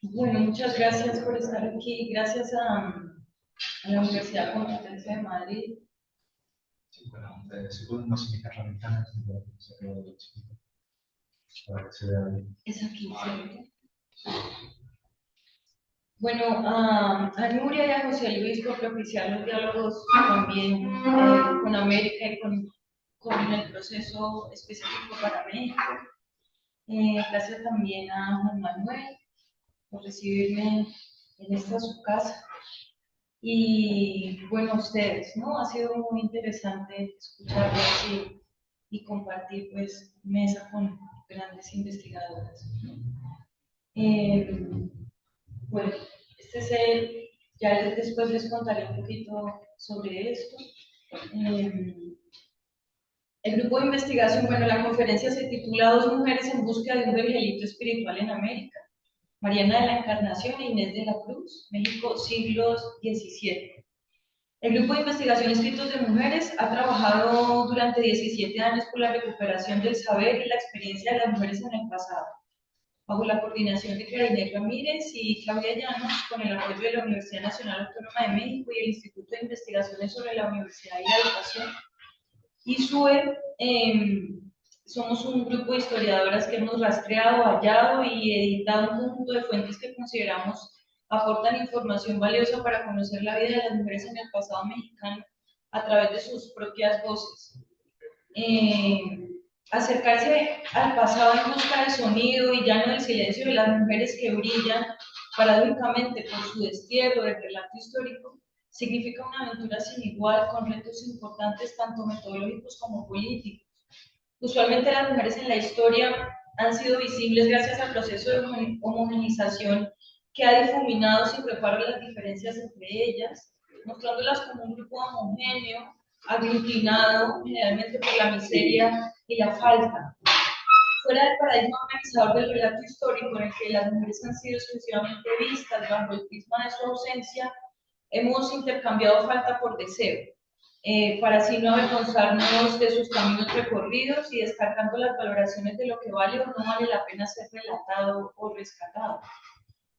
Bueno, muchas gracias por estar aquí. Gracias a la Universidad Complutense de Madrid. Sí, bueno, si pueden masificar la ventana, se queda de chiquito, para que se vea bien. Es aquí, ¿cierto? Bueno, a Nuria y a José Luis por propiciar los diálogos también con América y con el proceso específico para México. Gracias también a Juan Manuel por recibirme en esta su casa. Y bueno, ustedes, ¿no? Ha sido muy interesante escucharlos y compartir pues mesa con grandes investigadoras. Eh, bueno, este es ya después les contaré un poquito sobre esto. Eh, el grupo de investigación, bueno, la conferencia se titula Dos mujeres en busca de un vergelito espiritual en América. Mariana de la Encarnación e Inés de la Cruz, México, siglos XVII. El Grupo de Investigación Escritos de Mujeres ha trabajado durante 17 años por la recuperación del saber y la experiencia de las mujeres en el pasado, bajo la coordinación de Clarinette Ramírez y Claudia Llanos, con el apoyo de la Universidad Nacional Autónoma de México y el Instituto de Investigaciones sobre la Universidad y la Educación. ISUE, somos un grupo de historiadoras que hemos rastreado, hallado y editado un conjunto de fuentes que consideramos aportan información valiosa para conocer la vida de las mujeres en el pasado mexicano a través de sus propias voces. Eh, Acercarse al pasado en busca del sonido y ya no del silencio de las mujeres que brillan paradójicamente por su destierro del relato histórico significa una aventura sin igual con retos importantes tanto metodológicos como políticos. Usualmente las mujeres en la historia han sido visibles gracias al proceso de homogenización que ha difuminado sin reparo las diferencias entre ellas, mostrándolas como un grupo homogéneo, aglutinado generalmente por la miseria y la falta. Fuera del paradigma organizador del relato histórico en el que las mujeres han sido exclusivamente vistas bajo el prisma de su ausencia, hemos intercambiado falta por deseo, para así no avergonzarnos de sus caminos recorridos y descartando las valoraciones de lo que vale o no vale la pena ser relatado o rescatado.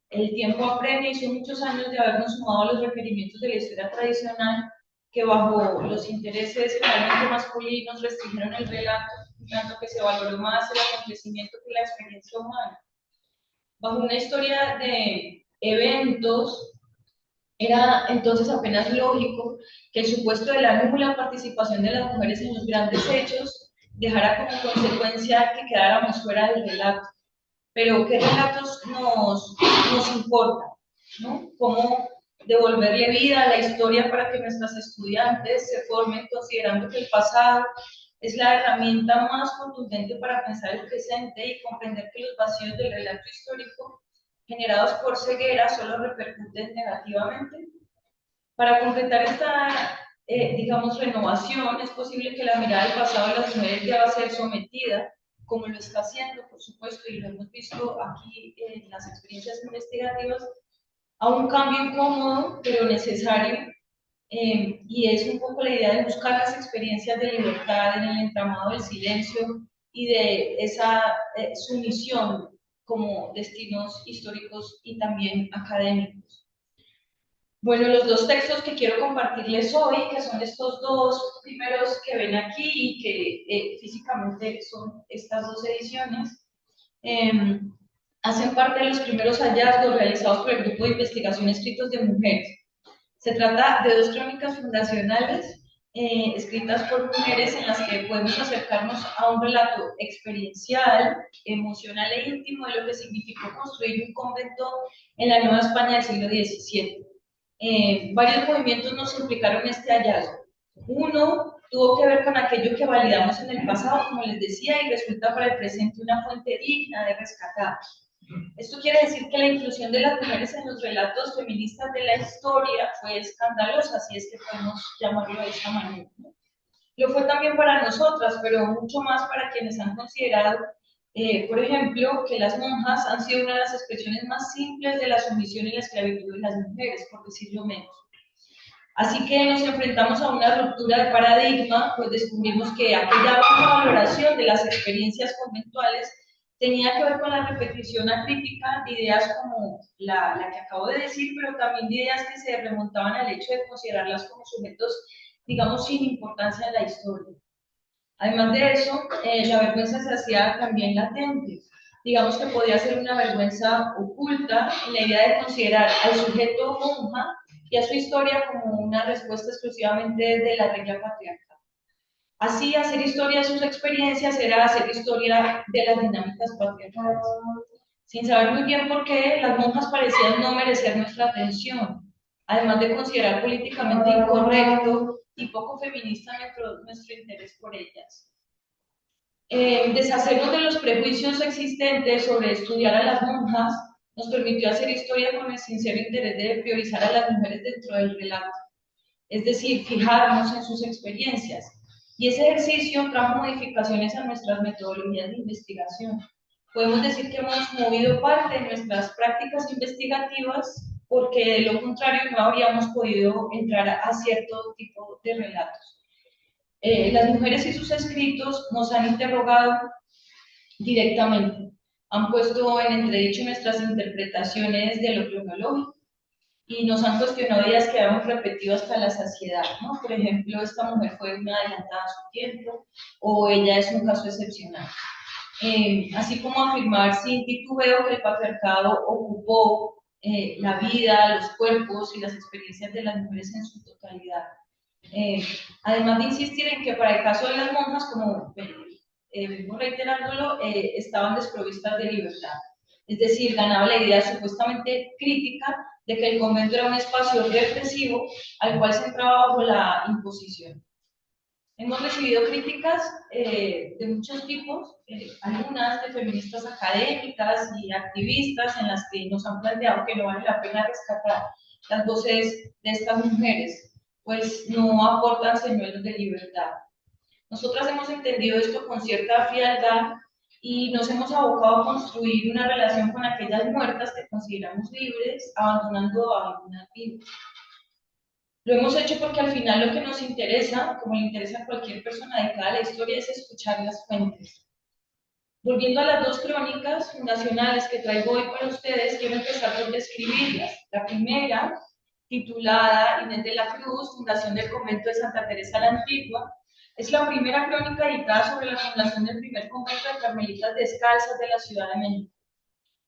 El tiempo apremia y son muchos años de habernos sumado a los requerimientos de la historia tradicional que bajo los intereses generalmente masculinos restringieron el relato, tanto que se valoró más el acontecimiento que la experiencia humana. Bajo una historia de eventos, era entonces apenas lógico que el supuesto de la nula participación de las mujeres en los grandes hechos dejara como consecuencia que quedáramos fuera del relato. Pero ¿qué relatos nos importan? ¿No? ¿Cómo devolverle vida a la historia para que nuestras estudiantes se formen considerando que el pasado es la herramienta más contundente para pensar el presente y comprender que los vacíos del relato histórico generados por ceguera solo repercuten negativamente? Para completar esta, digamos, renovación, es posible que la mirada del pasado de las mujeres deba ser sometida, como lo está haciendo, por supuesto, y lo hemos visto aquí en las experiencias investigativas, a un cambio incómodo, pero necesario, y es un poco la idea de buscar las experiencias de libertad en el entramado del silencio y de esa sumisión como destinos históricos y también académicos. Bueno, los dos textos que quiero compartirles hoy, que son estos dos primeros que ven aquí y que físicamente son estas dos ediciones, eh, hacen parte de los primeros hallazgos realizados por el Grupo de Investigación Escritos de Mujeres. Se trata de dos crónicas fundacionales escritas por mujeres en las que podemos acercarnos a un relato experiencial, emocional e íntimo de lo que significó construir un convento en la Nueva España del siglo XVII. Varios movimientos nos implicaron este hallazgo. Uno tuvo que ver con aquello que validamos en el pasado, como les decía, y resulta para el presente una fuente digna de rescatar. Esto quiere decir que la inclusión de las mujeres en los relatos feministas de la historia fue escandalosa, si es que podemos llamarlo de esa manera. Lo fue también para nosotras, pero mucho más para quienes han considerado, por ejemplo, que las monjas han sido una de las expresiones más simples de la sumisión y la esclavitud de las mujeres, por decirlo menos. Así que nos enfrentamos a una ruptura de paradigma, pues descubrimos que aquella baja valoración de las experiencias conventuales tenía que ver con la repetición acrítica de ideas como la que acabo de decir, pero también de ideas que se remontaban al hecho de considerarlas como sujetos, digamos, sin importancia en la historia. Además de eso, la vergüenza se hacía también latente. Digamos que podía ser una vergüenza oculta en la idea de considerar al sujeto monja y a su historia como una respuesta exclusivamente de la regla patriarcal. Así, hacer historia de sus experiencias era hacer historia de las dinámicas patriarcales. Sin saber muy bien por qué, las monjas parecían no merecer nuestra atención, además de considerar políticamente incorrecto y poco feminista nuestro interés por ellas. Deshacernos de los prejuicios existentes sobre estudiar a las monjas nos permitió hacer historia con el sincero interés de priorizar a las mujeres dentro del relato, es decir, fijarnos en sus experiencias. Y ese ejercicio trajo modificaciones a nuestras metodologías de investigación. Podemos decir que hemos movido parte de nuestras prácticas investigativas porque de lo contrario no habríamos podido entrar a cierto tipo de relatos. Las mujeres y sus escritos nos han interrogado directamente, han puesto en entredicho nuestras interpretaciones de lo cronológico y nos han cuestionado ideas que habíamos repetido hasta la saciedad, ¿no? Por ejemplo, esta mujer fue una adelantada a su tiempo o ella es un caso excepcional. Así como afirmar sin titubeo que el patriarcado ocupó la vida, los cuerpos y las experiencias de las mujeres en su totalidad. Además de insistir en que para el caso de las monjas, como venimos reiterándolo, estaban desprovistas de libertad. Es decir, ganaba la idea supuestamente crítica de que el convento era un espacio represivo al cual se entraba bajo la imposición. Hemos recibido críticas de muchos tipos, algunas de feministas académicas y activistas en las que nos han planteado que no vale la pena rescatar las voces de estas mujeres, pues no aportan señuelos de libertad. Nosotras hemos entendido esto con cierta frialdad y nos hemos abocado a construir una relación con aquellas muertas que consideramos libres, abandonando a algunas vivas. Lo hemos hecho porque al final lo que nos interesa, como le interesa a cualquier persona dedicada a la historia, es escuchar las fuentes. Volviendo a las dos crónicas fundacionales que traigo hoy para ustedes, quiero empezar por describirlas. La primera, titulada Inés de la Cruz, Fundación del Convento de Santa Teresa la Antigua, es la primera crónica editada sobre la fundación del primer convento de carmelitas descalzas de la Ciudad de México.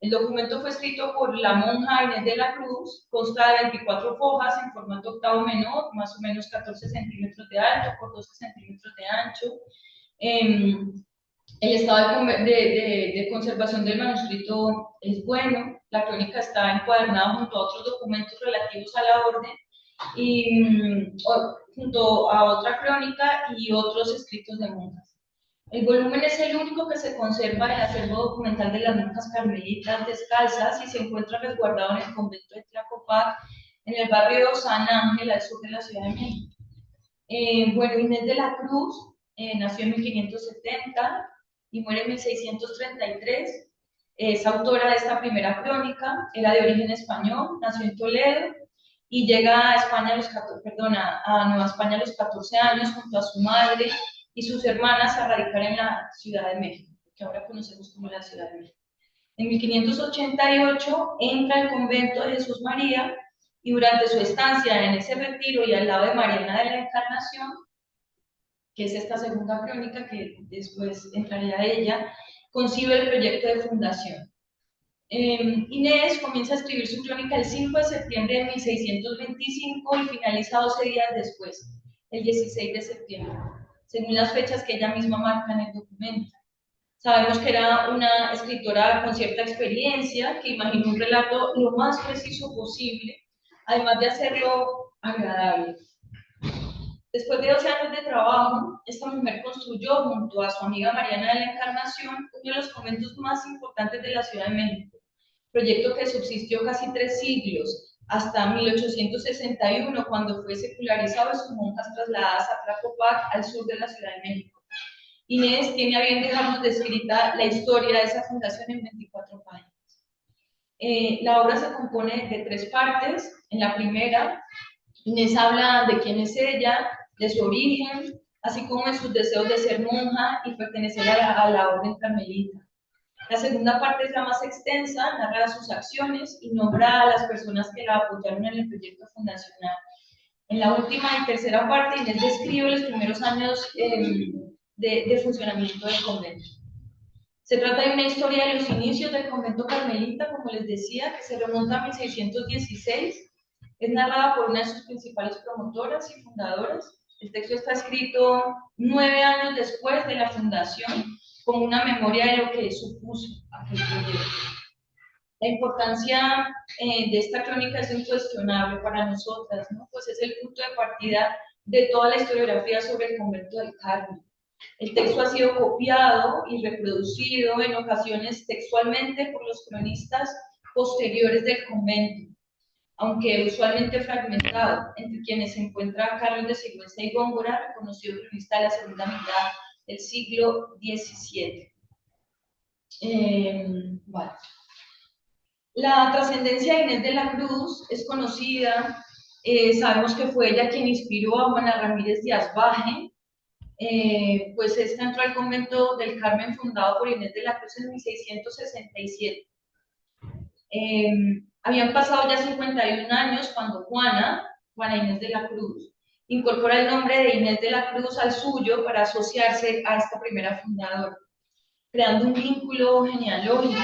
El documento fue escrito por la monja Inés de la Cruz, consta de 24 fojas en formato octavo menor, más o menos 14 centímetros de alto por 12 centímetros de ancho. El estado de conservación del manuscrito es bueno, la crónica está encuadernada junto a otros documentos relativos a la orden y junto a otra crónica y otros escritos de monjas. El volumen es el único que se conserva en el acervo documental de las monjas carmelitas descalzas y se encuentra resguardado en el convento de Tlacopac, en el barrio San Ángel, al sur de la Ciudad de México. Bueno, Inés de la Cruz nació en 1570 y muere en 1633. Es autora de esta primera crónica, era de origen español, nació en Toledo y llega a España a Nueva España a los 14 años junto a su madre y sus hermanas a radicar en la Ciudad de México, que ahora conocemos como la Ciudad de México. En 1588 entra al convento de Jesús María y durante su estancia en ese retiro y al lado de Mariana de la Encarnación, que es esta segunda crónica que después entraré a ella, concibe el proyecto de fundación. Inés comienza a escribir su crónica el 5 de septiembre de 1625 y finaliza 12 días después, el 16 de septiembre, según las fechas que ella misma marca en el documento. Sabemos que era una escritora con cierta experiencia, que imaginó un relato lo más preciso posible, además de hacerlo agradable. Después de 12 años de trabajo, esta mujer construyó junto a su amiga Mariana de la Encarnación uno de los conventos más importantes de la Ciudad de México, proyecto que subsistió casi 3 siglos, hasta 1861, cuando fue secularizado y sus monjas trasladadas a Tlacopac, al sur de la Ciudad de México. Inés tiene a bien dejarnos descrita la historia de esa fundación en 24 páginas. La obra se compone de 3 partes. En la primera, Inés habla de quién es ella, de su origen, así como de sus deseos de ser monja y pertenecer a la orden carmelita. La segunda parte es la más extensa, narra sus acciones y nombra a las personas que la apoyaron en el proyecto fundacional. En la última y tercera parte, Inés describe los primeros años de funcionamiento del convento. Se trata de una historia de los inicios del convento carmelita, como les decía, que se remonta a 1616. Es narrada por una de sus principales promotoras y fundadoras. El texto está escrito 9 años después de la fundación, como una memoria de lo que supuso aquel proyecto. La importancia de esta crónica es incuestionable para nosotras, ¿no? Pues es el punto de partida de toda la historiografía sobre el convento del Carmen. El texto ha sido copiado y reproducido en ocasiones textualmente por los cronistas posteriores del convento, aunque usualmente fragmentado, entre quienes se encuentra Carlos de Sigüenza y Góngora, reconocido cronista de la segunda mitad del siglo XVII. Vale. La trascendencia de Inés de la Cruz es conocida, sabemos que fue ella quien inspiró a Juana Ramírez de Asbaje, pues esta entró al convento del Carmen fundado por Inés de la Cruz en 1667. Habían pasado ya 51 años cuando Juana Inés de la Cruz, incorpora el nombre de Inés de la Cruz al suyo para asociarse a esta primera fundadora, creando un vínculo genealógico.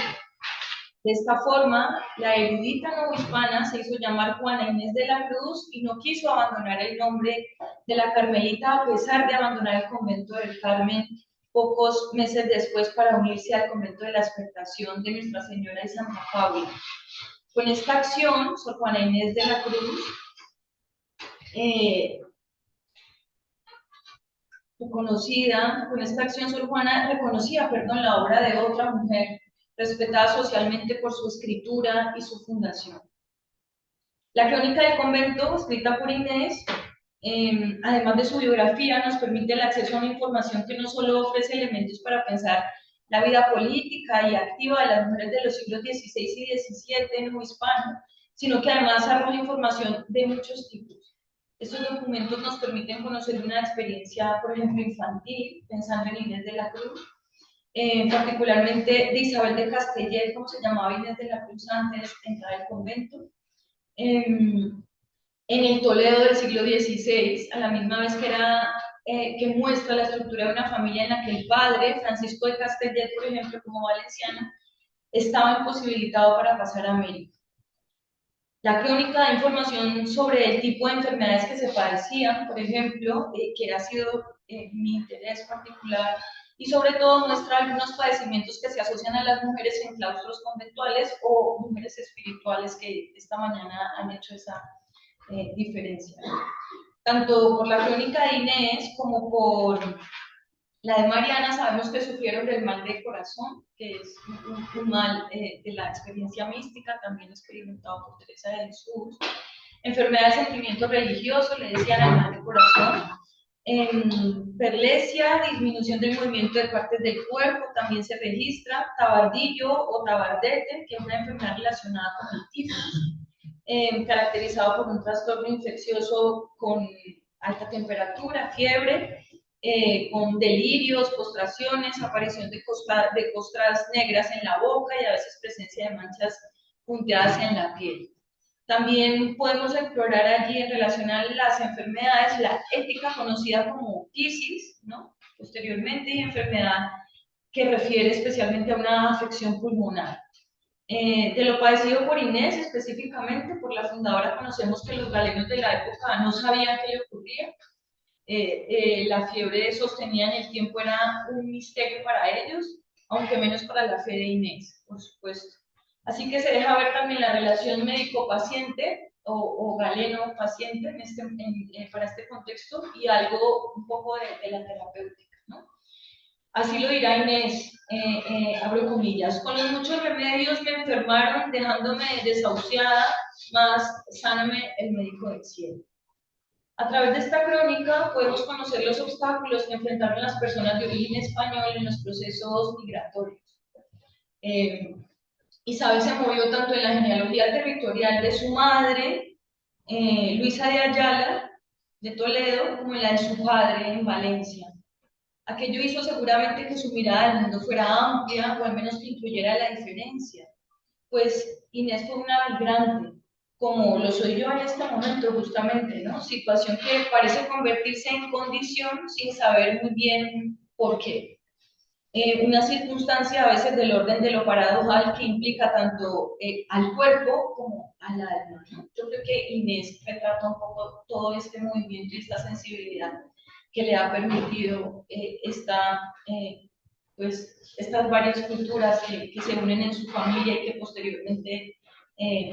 De esta forma, la erudita novohispana se hizo llamar Juana Inés de la Cruz y no quiso abandonar el nombre de la Carmelita a pesar de abandonar el convento del Carmen pocos meses después para unirse al convento de la Expectación de Nuestra Señora de Santa Paula. Con esta acción, Sor Juana Inés de la Cruz con esta acción Sor Juana reconocía, la obra de otra mujer respetada socialmente por su escritura y su fundación. La crónica del convento, escrita por Inés, además de su biografía, nos permite el acceso a una información que no solo ofrece elementos para pensar la vida política y activa de las mujeres de los siglos XVI y XVII en lo hispano, sino que además arroja información de muchos tipos. Estos documentos nos permiten conocer una experiencia, por ejemplo, infantil, pensando en Inés de la Cruz, particularmente de Isabel de Castellet, como se llamaba Inés de la Cruz antes de entrar al convento, en el Toledo del siglo XVI, a la misma vez que muestra la estructura de una familia en la que el padre, Francisco de Castellet, por ejemplo, como valenciano, estaba imposibilitado para pasar a América. La crónica da información sobre el tipo de enfermedades que se padecían, por ejemplo, que ha sido mi interés particular, y sobre todo muestra algunos padecimientos que se asocian a las mujeres en claustros conventuales o mujeres espirituales que esta mañana han hecho esa diferencia. Tanto por la crónica de Inés como por la de Mariana sabemos que sufrieron del mal del corazón, que es un mal de la experiencia mística, también experimentado por Teresa de Jesús. Enfermedad de sentimiento religioso, le decían el mal del corazón. Perlesia, disminución del movimiento de partes del cuerpo, también se registra. Tabardillo o tabardete, que es una enfermedad relacionada con el tifus, caracterizado por un trastorno infeccioso con alta temperatura, fiebre, con delirios, postraciones, aparición de costras negras en la boca y a veces presencia de manchas punteadas en la piel. También podemos explorar allí en relación a las enfermedades la ética conocida como tisis, ¿no? Posteriormente, y enfermedad que refiere especialmente a una afección pulmonar. De lo padecido por Inés, específicamente por la fundadora, conocemos que los galenos de la época no sabían qué le ocurría. La fiebre sostenida en el tiempo era un misterio para ellos, aunque menos para la fe de Inés, por supuesto. Así que se deja ver también la relación médico-paciente o galeno-paciente para este contexto y algo un poco de la terapéutica, ¿no? Así lo dirá Inés, abro comillas, con los muchos remedios me enfermaron dejándome desahuciada, mas sáname el médico del cielo. A través de esta crónica podemos conocer los obstáculos que enfrentaron las personas de origen español en los procesos migratorios. Isabel se movió tanto en la genealogía territorial de su madre, Luisa de Ayala, de Toledo, como en la de su padre en Valencia. Aquello hizo seguramente que su mirada del mundo fuera amplia o al menos que incluyera la diferencia, pues Inés fue una migrante, como lo soy yo en este momento justamente, ¿no? Situación que parece convertirse en condición sin saber muy bien por qué. Una circunstancia a veces del orden de lo paradojal que implica tanto al cuerpo como al alma, ¿no? Yo creo que Inés retrata un poco todo este movimiento y esta sensibilidad que le ha permitido pues, estas varias culturas que se unen en su familia y que posteriormente, eh,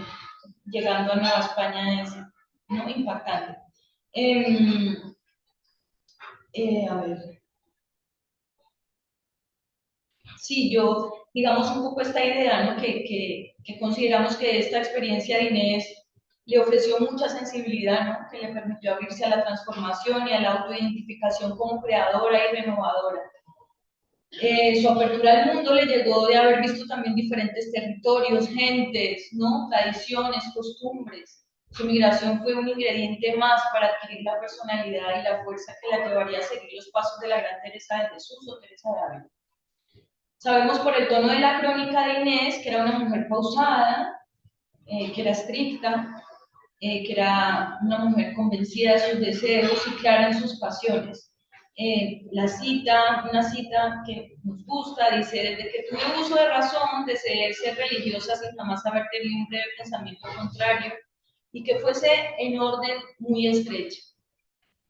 llegando a Nueva España, es, ¿no?, impactante. A ver, sí, yo, digamos un poco esta idea, ¿no?, que consideramos que esta experiencia de Inés le ofreció mucha sensibilidad, ¿no?, que le permitió abrirse a la transformación y a la autoidentificación como creadora y renovadora. Su apertura al mundo le llegó de haber visto también diferentes territorios, gentes, ¿no?, tradiciones, costumbres. Su migración fue un ingrediente más para adquirir la personalidad y la fuerza que la llevaría a seguir los pasos de la gran Teresa de Jesús o Teresa de Ávila. Sabemos por el tono de la crónica de Inés que era una mujer pausada, que era estricta, que era una mujer convencida de sus deseos y clara en sus pasiones. Una cita que nos gusta, dice: desde que tuve uso de razón, deseé ser religiosa sin jamás haber tenido un breve pensamiento contrario y que fuese en orden muy estrecho.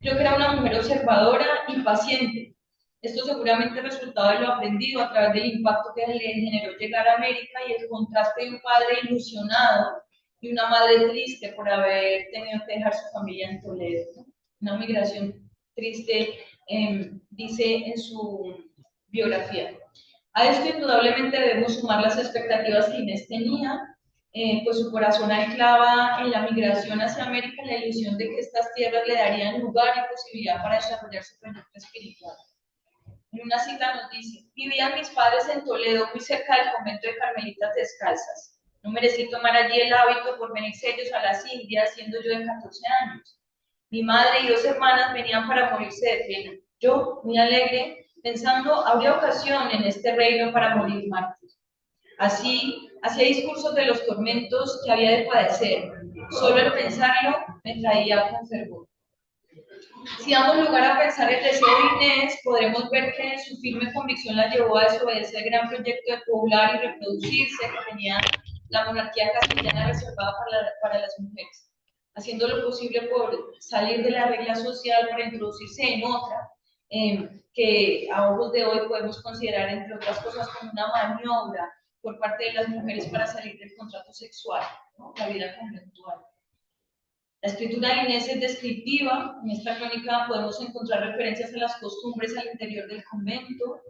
Creo que era una mujer observadora y paciente. Esto seguramente es resultado de lo aprendido a través del impacto que le generó llegar a América y el contraste de un padre ilusionado y una madre triste por haber tenido que dejar su familia en Toledo, ¿no? Una migración triste, dice en su biografía. A esto indudablemente debemos sumar las expectativas que Inés tenía, pues su corazón anclaba en la migración hacia América la ilusión de que estas tierras le darían lugar y posibilidad para desarrollar su proyecto espiritual. En una cita nos dice: vivían mis padres en Toledo, muy cerca del convento de Carmelitas Descalzas. No merecí tomar allí el hábito por venirse ellos a las Indias, siendo yo de 14 años. Mi madre y 2 hermanas venían para morirse de pena. Yo, muy alegre, pensando, habría ocasión en este reino para morir mártir. Así, hacía discursos de los tormentos que había de padecer. Solo el pensarlo me traía con fervor. Si damos lugar a pensar el deseo de Inés, podremos ver que su firme convicción la llevó a desobedecer el gran proyecto de poblar y reproducirse que tenía la monarquía castellana reservada para las mujeres, haciendo lo posible por salir de la regla social para introducirse en otra, que a ojos de hoy podemos considerar, entre otras cosas, como una maniobra por parte de las mujeres para salir del contrato sexual, ¿no?, la vida conventual. La escritura de Inés es descriptiva. En esta crónica podemos encontrar referencias a las costumbres al interior del convento,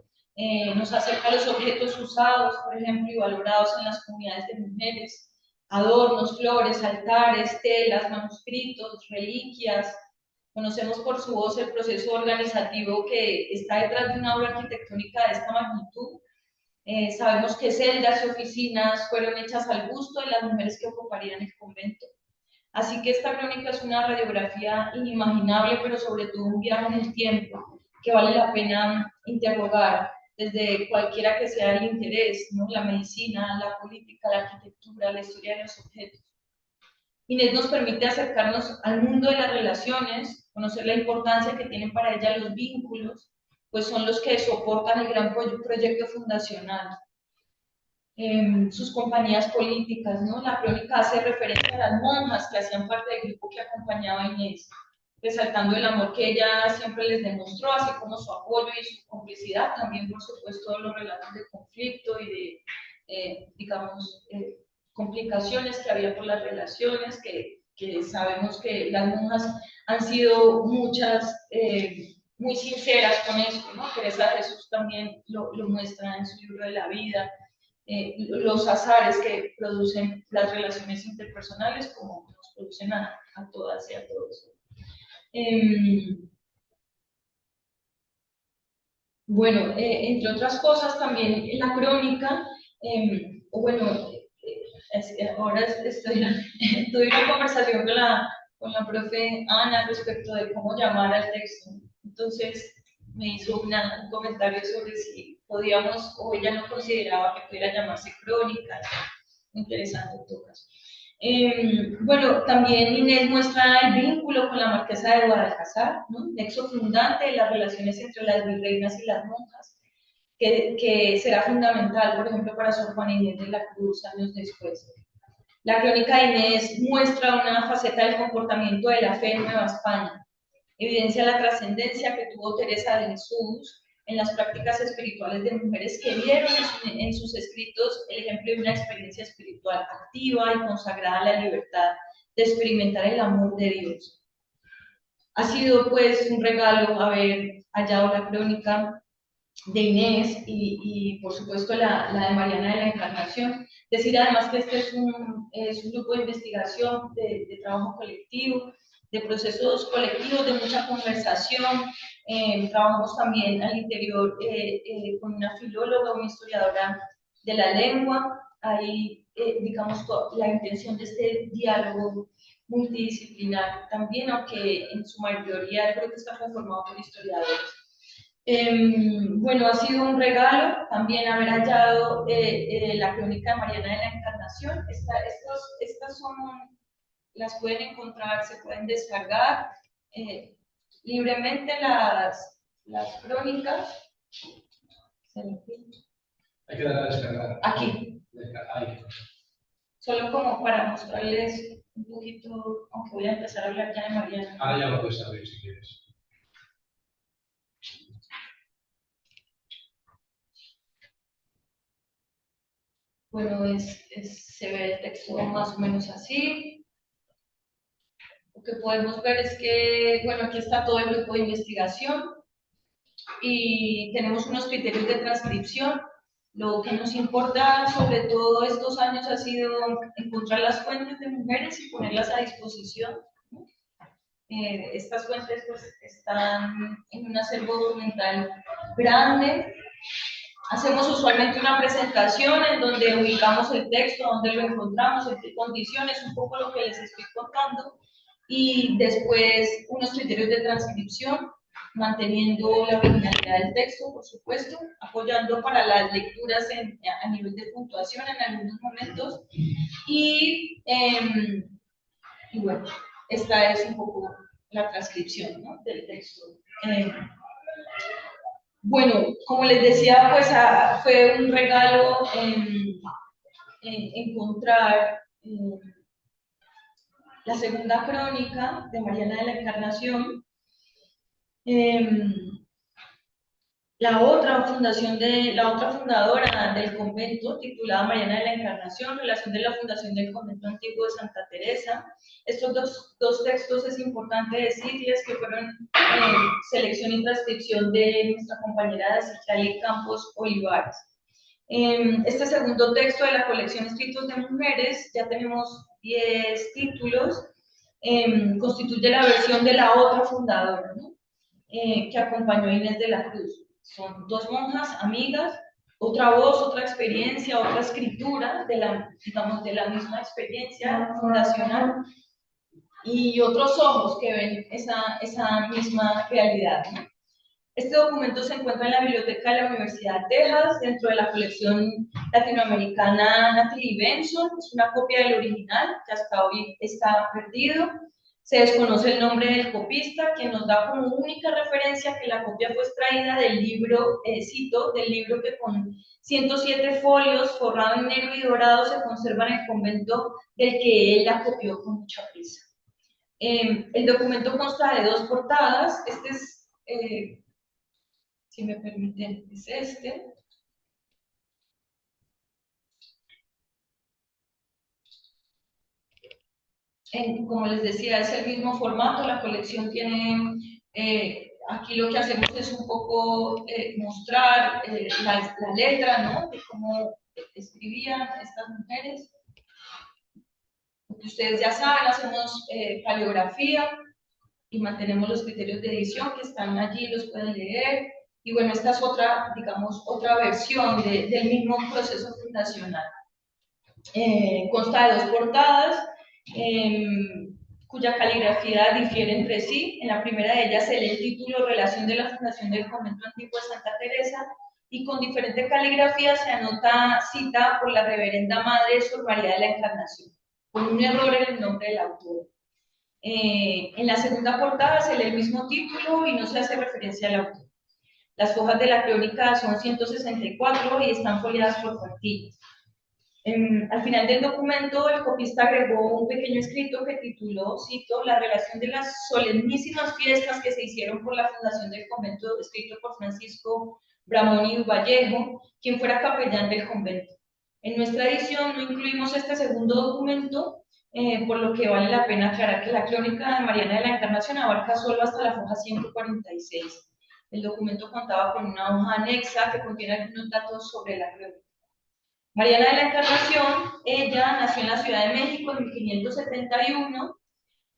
nos acerca a los objetos usados, por ejemplo, y valorados en las comunidades de mujeres, adornos, flores, altares, telas, manuscritos, reliquias. Conocemos por su voz el proceso organizativo que está detrás de una obra arquitectónica de esta magnitud. Sabemos que celdas y oficinas fueron hechas al gusto de las mujeres que ocuparían el convento. Así que esta crónica es una radiografía inimaginable, pero sobre todo un viaje en el tiempo que vale la pena interrogar desde cualquiera que sea el interés, ¿no?, la medicina, la política, la arquitectura, la historia de los objetos. Inés nos permite acercarnos al mundo de las relaciones, conocer la importancia que tienen para ella los vínculos, pues son los que soportan el gran proyecto fundacional. Sus compañías políticas, ¿no? La crónica hace referencia a las monjas que hacían parte del grupo que acompañaba a Inés, resaltando el amor que ella siempre les demostró, así como su apoyo y su complicidad, también por supuesto los relatos de conflicto y de, digamos, complicaciones que había por las relaciones, que sabemos que las monjas han sido muchas, muy sinceras con esto, ¿no? Teresa de Jesús también lo muestra en su libro de la vida. Los azares que producen las relaciones interpersonales, como nos producen a todas y a todos. Bueno, entre otras cosas, también en la crónica, ahora tuve una conversación con la profe Ana respecto de cómo llamar al texto. Entonces, me hizo un comentario sobre si podíamos, o ella no consideraba que pudiera llamarse crónica. Interesante en todo caso. Bueno, también Inés muestra el vínculo con la marquesa de Guadalcazar, ¿no? Nexo fundante de las relaciones entre las virreinas y las monjas, que será fundamental, por ejemplo, para Sor Juana Inés de la Cruz años después. La crónica de Inés muestra una faceta del comportamiento de la fe en Nueva España, evidencia la trascendencia que tuvo Teresa de Jesús en las prácticas espirituales de mujeres que vieron en sus escritos el ejemplo de una experiencia espiritual activa y consagrada a la libertad de experimentar el amor de Dios. Ha sido pues un regalo haber hallado la crónica de Inés y por supuesto la de Mariana de la Encarnación. Decir además que este es un grupo de investigación, de trabajo colectivo, de procesos colectivos, de mucha conversación. Trabajamos también al interior con una filóloga, una historiadora de la lengua. Ahí, digamos, la intención de este diálogo multidisciplinar también, aunque en su mayoría creo que está conformado por historiadores. Bueno, ha sido un regalo también haber hallado la crónica de Mariana de la Encarnación. Estas son, las pueden encontrar, se pueden descargar libremente las crónicas. Hay que darle a descargar. Aquí. Ahí. Solo como para mostrarles un poquito, aunque voy a empezar a hablar ya de Mariana. Ahora ya lo puedes abrir si quieres. Bueno, se ve el texto más o menos así. Lo que podemos ver es que, bueno, aquí está todo el grupo de investigación y tenemos unos criterios de transcripción. Lo que nos importa sobre todo estos años ha sido encontrar las fuentes de mujeres y ponerlas a disposición. Estas fuentes pues, están en un acervo documental grande. Hacemos usualmente una presentación en donde ubicamos el texto, donde lo encontramos, en qué condiciones, un poco lo que les estoy contando, y después unos criterios de transcripción, manteniendo la originalidad del texto, por supuesto, apoyando para las lecturas a nivel de puntuación en algunos momentos, y bueno, esta es un poco la transcripción, ¿no?, del texto. Bueno, como les decía, pues fue un regalo encontrar la segunda crónica de Mariana de la Encarnación, la otra fundadora del convento, titulada Mariana de la Encarnación, relación de la fundación del convento antiguo de Santa Teresa. Estos dos textos es importante decirles que fueron selección y transcripción de nuestra compañera Citlali Campos Olivares. Este segundo texto de la colección Escritos de Mujeres, ya tenemos 10 títulos, constituye la versión de la otra fundadora, ¿no?, que acompañó a Inés de la Cruz. Son dos monjas amigas, otra voz, otra experiencia, otra escritura de la misma experiencia fundacional y otros ojos que ven esa misma realidad, ¿no? Este documento se encuentra en la biblioteca de la Universidad de Texas, dentro de la colección latinoamericana Natalie Benson. Es una copia del original, que hasta hoy está perdido. Se desconoce el nombre del copista, quien nos da como única referencia que la copia fue extraída del libro, cito, del libro que con 107 folios, forrado en negro y dorado, se conserva en el convento del que él la copió con mucha prisa. El documento consta de 2 portadas. Este es, si me permiten, es este. Como les decía, es el mismo formato, la colección tiene, aquí lo que hacemos es un poco mostrar la letra, ¿no?, de cómo escribían estas mujeres. Porque ustedes ya saben, hacemos paleografía y mantenemos los criterios de edición que están allí, los pueden leer. Y bueno, esta es otra, digamos, otra versión del mismo proceso fundacional. Consta de 2 portadas. cuya caligrafía difiere entre sí. En la primera de ellas se lee el título Relación de la fundación del convento antiguo de Santa Teresa, y con diferente caligrafía se anota cita por la reverenda madre Sor María de la Encarnación, con un error en el nombre del autor. En la segunda portada se lee el mismo título y no se hace referencia al autor. Las hojas de la crónica son 164 y están foliadas por cuartillas. Al final del documento, el copista agregó un pequeño escrito que tituló, cito, La relación de las solemnísimas fiestas que se hicieron por la fundación del convento, escrito por Francisco Bramoni Vallejo, quien fuera capellán del convento. En nuestra edición no incluimos este segundo documento, por lo que vale la pena aclarar que la crónica de Mariana de la Encarnación abarca solo hasta la hoja 146. El documento contaba con una hoja anexa que contiene algunos datos sobre la crónica. Mariana de la Encarnación, ella nació en la Ciudad de México en 1571,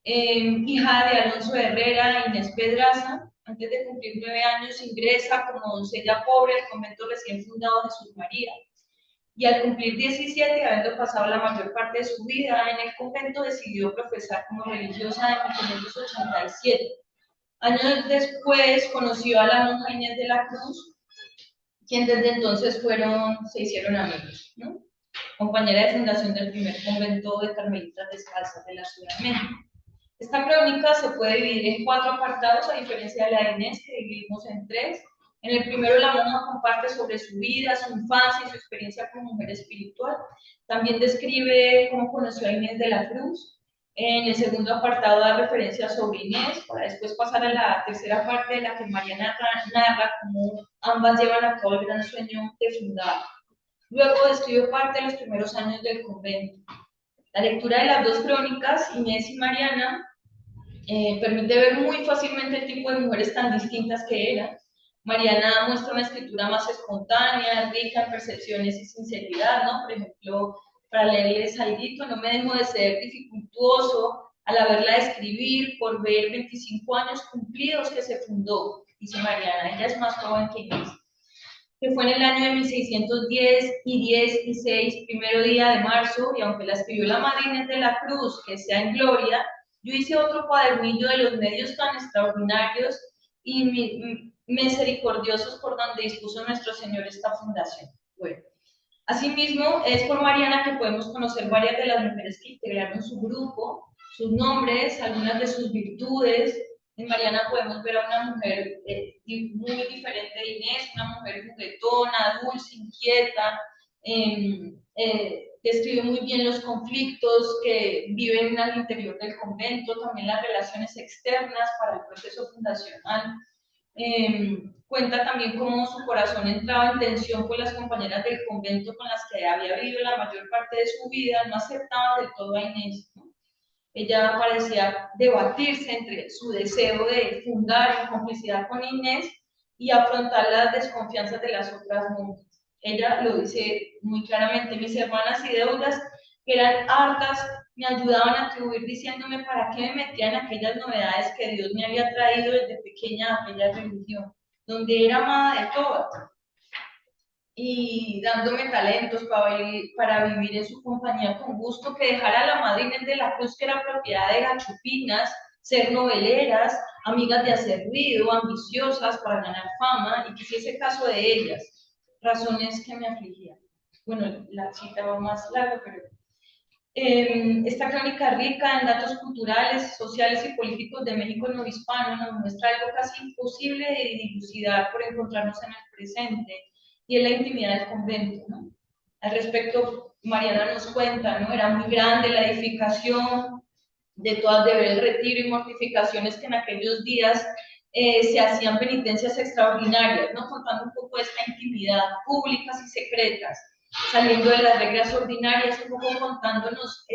hija de Alonso Herrera e Inés Pedraza. Antes de cumplir 9 años ingresa como doncella pobre al convento recién fundado Jesús María. Y al cumplir 17, habiendo pasado la mayor parte de su vida en el convento, decidió profesar como religiosa en 1587. Años después conoció a la monja Inés de la Cruz, quien desde entonces se hicieron amigos, ¿no? Compañera de fundación del primer convento de Carmelitas Descalzas de la Ciudad de México. Esta crónica se puede dividir en 4 apartados, a diferencia de la de Inés, que dividimos en 3. En el primero, la monja comparte sobre su vida, su infancia y su experiencia como mujer espiritual. También describe cómo conoció a Inés de la Cruz. En el segundo apartado da referencia sobre Inés, para después pasar a la tercera parte, de la que Mariana narra cómo ambas llevan a cabo el gran sueño de fundar. Luego describe parte de los primeros años del convento. La lectura de las 2 crónicas, Inés y Mariana, permite ver muy fácilmente el tipo de mujeres tan distintas que eran. Mariana muestra una escritura más espontánea, rica en percepciones y sinceridad, ¿no? Por ejemplo, para leerles algo, no me dejo de ser dificultuoso al haberla de escribir por ver 25 años cumplidos que se fundó, dice Mariana. Ella es más joven que Inés, que fue en el año de 1610 y 16, primero día de marzo, y aunque la escribió la madre Inés de la Cruz, que sea en gloria, yo hice otro cuadernillo de los medios tan extraordinarios y misericordiosos por donde dispuso nuestro Señor esta fundación. Bueno, asimismo, es por Mariana que podemos conocer varias de las mujeres que integraron su grupo, sus nombres, algunas de sus virtudes. En Mariana podemos ver a una mujer muy diferente de Inés, una mujer juguetona, dulce, inquieta, describe muy bien los conflictos que viven al interior del convento, también las relaciones externas para el proceso fundacional. Cuenta también cómo su corazón entraba en tensión con las compañeras del convento con las que había vivido la mayor parte de su vida, no aceptaban del todo a Inés, ¿no? Ella parecía debatirse entre su deseo de fundar en complicidad con Inés y afrontar las desconfianzas de las otras monjas. Ella lo dice muy claramente: mis hermanas y deudas, que eran hartas, me ayudaban a atribuir diciéndome para qué me metía en aquellas novedades que Dios me había traído desde pequeña a aquella religión, donde era amada de todas, y dándome talentos para vivir en su compañía con gusto, que dejara a la madre Inés de la Cruz, que era propiedad de gachupinas, ser noveleras, amigas de hacer ruido, ambiciosas para ganar fama, y que hiciese caso de ellas, razones que me afligían. Bueno, la cita va más larga, pero esta crónica rica en datos culturales, sociales y políticos de México no hispano nos muestra algo casi imposible de dilucidar por encontrarnos en el presente, y es la intimidad del convento, ¿no? Al respecto, Mariana nos cuenta, ¿no? Era muy grande la edificación, de todas de ver el retiro y mortificaciones que en aquellos días se hacían penitencias extraordinarias, ¿no? Contando un poco de esta intimidad, públicas y secretas, saliendo de las reglas ordinarias, un poco contándonos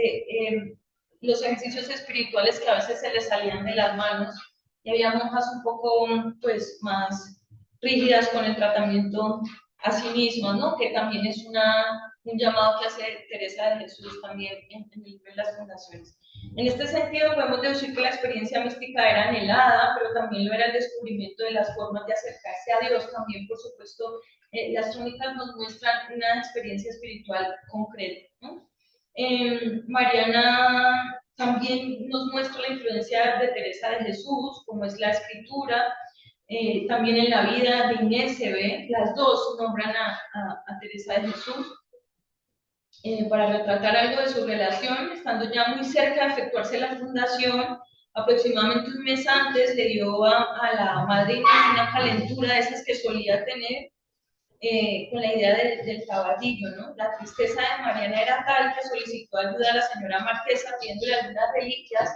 los ejercicios espirituales que a veces se les salían de las manos, y había monjas un poco, pues, más rígidas con el tratamiento a sí mismas, ¿no? Que también es un llamado que hace Teresa de Jesús también en las fundaciones. En este sentido, podemos deducir que la experiencia mística era anhelada, pero también lo era el descubrimiento de las formas de acercarse a Dios. También, por supuesto, las crónicas nos muestran una experiencia espiritual concreta, ¿no? Mariana también nos muestra la influencia de Teresa de Jesús, como es la escritura. También en la vida de Inés se ve, las dos nombran a Teresa de Jesús para retratar algo de su relación, estando ya muy cerca de efectuarse la fundación. Aproximadamente un mes antes le dio a la madre Inés una calentura de esas que solía tener, con la idea del caballillo, ¿no? La tristeza de Mariana era tal que solicitó ayuda a la señora marquesa pidiéndole algunas reliquias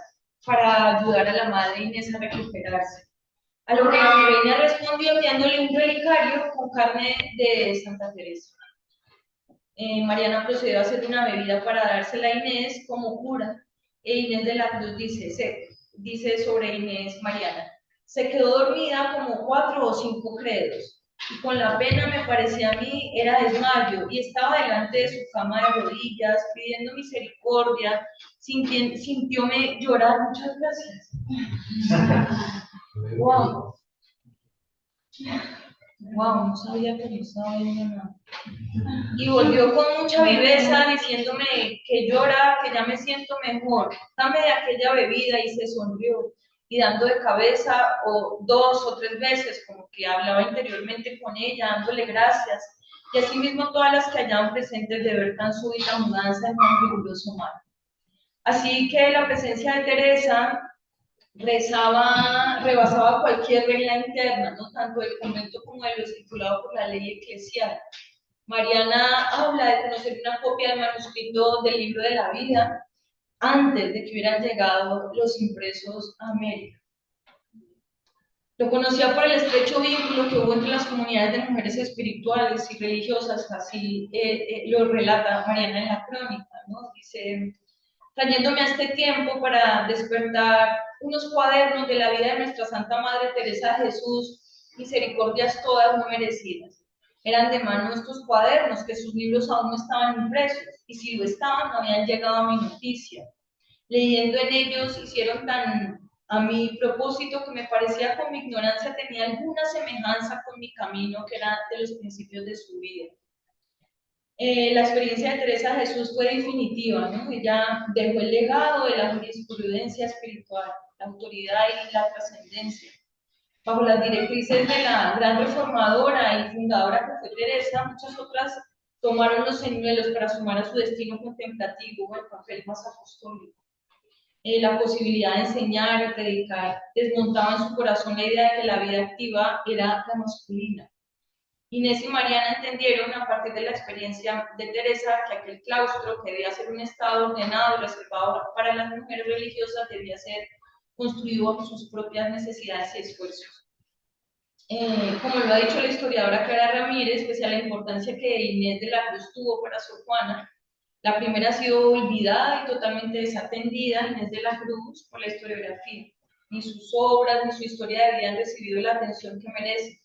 para ayudar a la madre Inés a recuperarse. A lo que la reina respondió enviándole un relicario con carne de Santa Teresa. Mariana procedió a hacer una bebida para dársela a Inés como cura, e Inés de la Cruz dice sobre Inés Mariana: se quedó dormida como 4 o 5 credos, y con la pena, me parecía a mí, era desmayo, y estaba delante de su cama de rodillas, pidiendo misericordia, sintióme llorar. Muchas gracias. Wow. Wow, no sabía que no estaba viendo nada. Y volvió con mucha viveza diciéndome que llora, que ya me siento mejor. Dame de aquella bebida, y se sonrió. Y dando de cabeza 2 o 3 veces, como que hablaba interiormente con ella, dándole gracias. Y asimismo todas las que hallaban presentes de ver tan súbita mudanza en tan riguroso mal. Así que la presencia de Teresa rebasaba cualquier regla interna, ¿no? Tanto del convento como de lo estipulado por la ley eclesial. Mariana habla de conocer una copia del manuscrito del libro de la vida antes de que hubieran llegado los impresos a América. Lo conocía por el estrecho vínculo que hubo entre las comunidades de mujeres espirituales y religiosas, así lo relata Mariana en la crónica, ¿no? Dice: trayéndome a este tiempo para despertar unos cuadernos de la vida de nuestra Santa Madre Teresa de Jesús, misericordias todas no merecidas. Eran de mano estos cuadernos, que sus libros aún no estaban impresos, y si lo estaban, no habían llegado a mi noticia. Leyendo en ellos, hicieron tan a mi propósito que me parecía con mi ignorancia tenía alguna semejanza con mi camino, que era de los principios de su vida. La experiencia de Teresa de Jesús fue definitiva, ¿no? Ella dejó el legado de la jurisprudencia espiritual, la autoridad y la trascendencia. Bajo las directrices de la gran reformadora y fundadora que fue Teresa, muchas otras tomaron los señuelos para sumar a su destino contemplativo el papel más apostólico. La posibilidad de enseñar y predicar desmontaba en su corazón la idea de que la vida activa era la masculina. Inés y Mariana entendieron, a partir de la experiencia de Teresa, que aquel claustro, que debía ser un estado ordenado y reservado para las mujeres religiosas, debía ser construido bajo sus propias necesidades y esfuerzos. Como lo ha dicho la historiadora Clara Ramírez, pese a la importancia que Inés de la Cruz tuvo para Sor Juana, la primera ha sido olvidada y totalmente desatendida, Inés de la Cruz, por la historiografía. Ni sus obras ni su historia de vida han recibido la atención que merecen.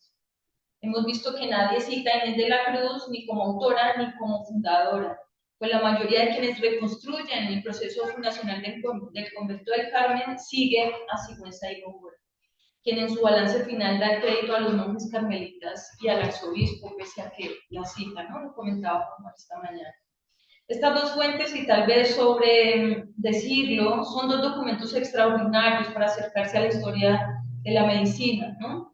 Hemos visto que nadie cita a Inés de la Cruz ni como autora ni como fundadora, pues la mayoría de quienes reconstruyen el proceso fundacional del convento del Carmen siguen a Sigüenza y Góngora, quien en su balance final da el crédito a los monjes carmelitas y al arzobispo, pese a que la cita, ¿no? Lo comentaba esta mañana. Estas dos fuentes, y tal vez sobre decirlo, son dos documentos extraordinarios para acercarse a la historia de la medicina, ¿no?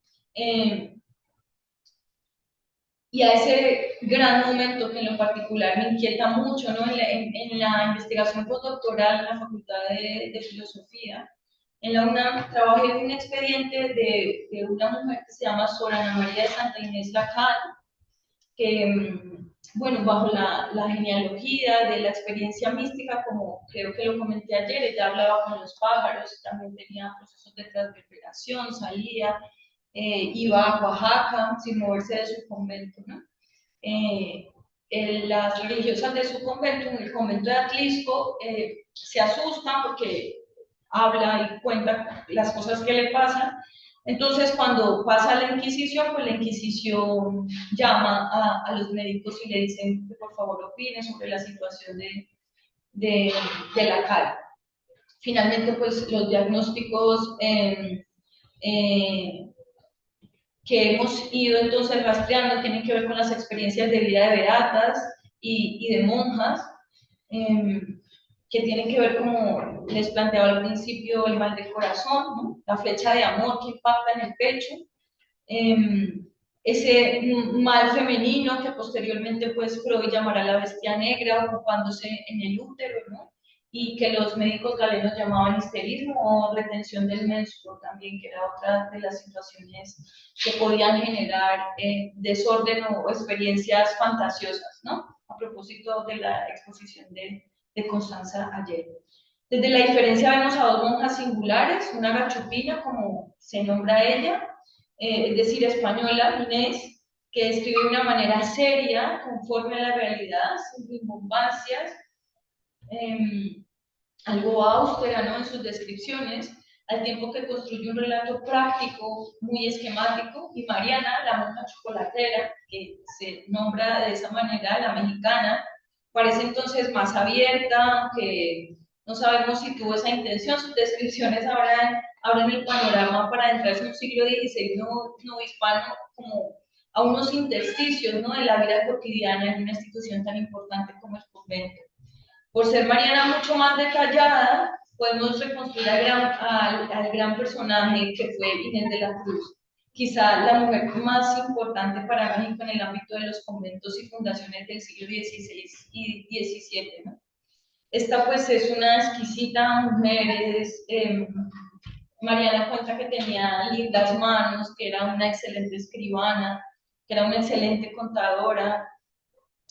Y a ese gran momento que en lo particular me inquieta mucho, ¿no? En la investigación postdoctoral en la Facultad de Filosofía, en la UNAM, trabajé en un expediente de una mujer que se llama Sor Ana María de Santa Inés Lacal, que, bueno, bajo la genealogía de la experiencia mística, como creo que lo comenté ayer, ella hablaba con los pájaros, también tenía procesos de transverberación, salía, iba a Oaxaca sin moverse de su convento, ¿no? Las religiosas de su convento, en el convento de Atlisco, se asustan porque habla y cuenta las cosas que le pasan. Entonces, cuando pasa la Inquisición, pues la Inquisición llama a los médicos y le dicen que por favor opinen sobre la situación de la calle. Finalmente, pues los diagnósticos que hemos ido entonces rastreando tienen que ver con las experiencias de vida de beatas y de monjas. que tienen que ver, como les planteaba al principio, el mal del corazón, ¿no? La flecha de amor que impacta en el pecho, ese mal femenino que posteriormente pues Freud llamará la bestia negra, ocupándose en el útero, ¿no? Y que los médicos galenos llamaban histerismo o retención del menstruo también, que era otra de las situaciones que podían generar desorden o experiencias fantasiosas, ¿no? A propósito de la exposición de Constanza ayer. Desde la diferencia vemos a dos monjas singulares, una gachupina, como se nombra ella, es decir, española, Inés, que escribe de una manera seria, conforme a la realidad, sin rimbombancias, algo austera, ¿no?, en sus descripciones, al tiempo que construye un relato práctico, muy esquemático, y Mariana, la monja chocolatera, que se nombra de esa manera, la mexicana, parece entonces más abierta, aunque no sabemos si tuvo esa intención. Sus descripciones abren el panorama para adentrarse en un siglo XVI no hispano, como a unos intersticios, ¿no?, de la vida cotidiana en una institución tan importante como el convento. Por ser Mariana mucho más detallada, podemos reconstruir al gran personaje que fue Inés de la Cruz, quizá la mujer más importante para México en el ámbito de los conventos y fundaciones del siglo XVI y XVII, ¿no? Esta pues es una exquisita mujer, Mariana cuenta que tenía lindas manos, que era una excelente escribana, que era una excelente contadora,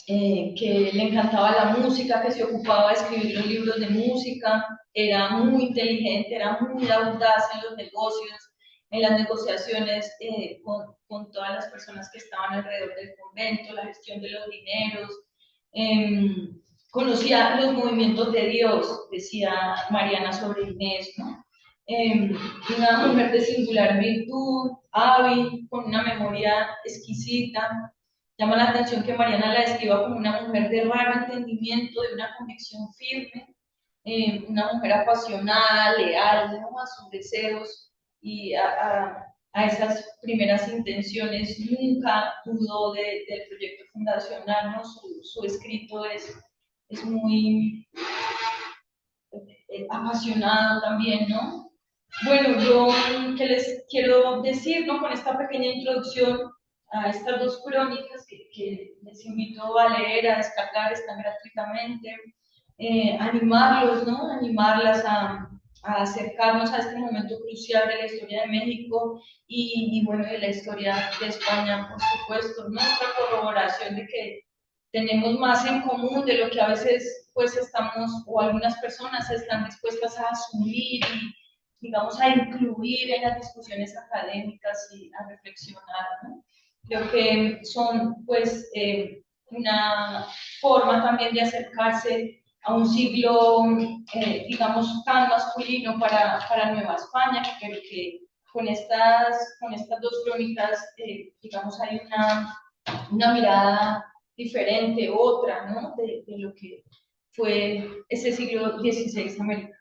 que le encantaba la música, que se ocupaba de escribir los libros de música, era muy inteligente, era muy audaz en los negocios, en las negociaciones con todas las personas que estaban alrededor del convento, la gestión de los dineros, conocía los movimientos de Dios, decía Mariana sobre Inés, ¿no? Una mujer de singular virtud, hábil, con una memoria exquisita. Llama la atención que Mariana la describa como una mujer de raro entendimiento, de una convicción firme, una mujer apasionada, leal, ¿no?, a sus deseos y a esas primeras intenciones. Nunca dudó del proyecto fundacional, ¿no? Su escrito es muy apasionado también, ¿no? Bueno, yo que les quiero decir, ¿no?, con esta pequeña introducción a estas dos crónicas que les invito a leer, a descargar, están gratuitamente, animarlos, ¿no?, animarlas a acercarnos a este momento crucial de la historia de México y bueno, de la historia de España, por supuesto, ¿no? Otra corroboración de que tenemos más en común de lo que a veces pues estamos, o algunas personas están dispuestas a asumir y, digamos, a incluir en las discusiones académicas y a reflexionar, ¿no? Creo que son pues una forma también de acercarse a un siglo, digamos, tan masculino para Nueva España, pero que con estas dos crónicas, digamos, hay una mirada diferente, otra, ¿no?, de lo que fue ese siglo XVI americano.